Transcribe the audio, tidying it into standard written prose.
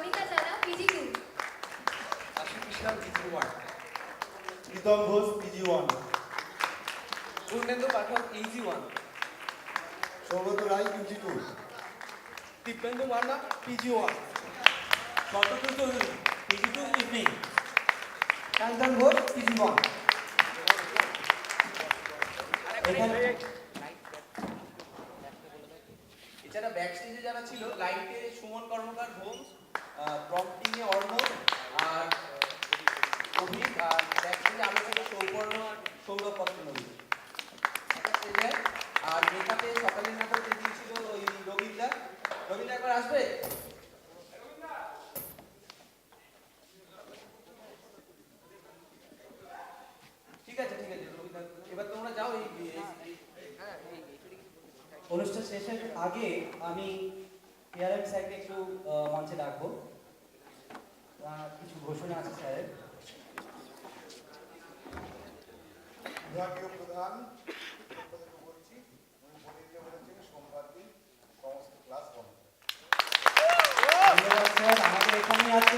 Romita Jana PG2, Ashik Islam PG1, Pritam Ghosh PG1, Purnendu Pathak EG1, Saugata Roy PG2, Dipendu Manna PG1, Shatadru Chowdhury PG2 evening, Kanchan Ghosh PG1। এখানে এছাড়া back স্টেজে যারা ছিল, লাইটে সুমন কর্মকার হোমস, প্রম্পটিং এ অর্ণব আর অভিক, আর ব্যাক স্টেজে আমি ছিল সৌপর্ণ আর সৌরভ পত্রনবী। আর মেকআপে সকালের নাটক দিয়েছিল ওই রবীন্দ্রা। রবীন্দ্রা একবার আসবে? ঠিক আছে ঠিক আছে রবীন্দ্রা, এবার তোমরা যাও। অনুষ্ঠান শেষের আগে আমি এআরএম স্যারকে একটু মঞ্চে ডাকবো। কিছু ঘোষণা আছে স্যারের। বিভাগীয় প্রধান বলছি, উনি বলে দিয়ে বলেছেন সোমবার দিন সমস্ত ক্লাস বন্ধ। ধন্যবাদ স্যার, আমাদের এখানেই আজকে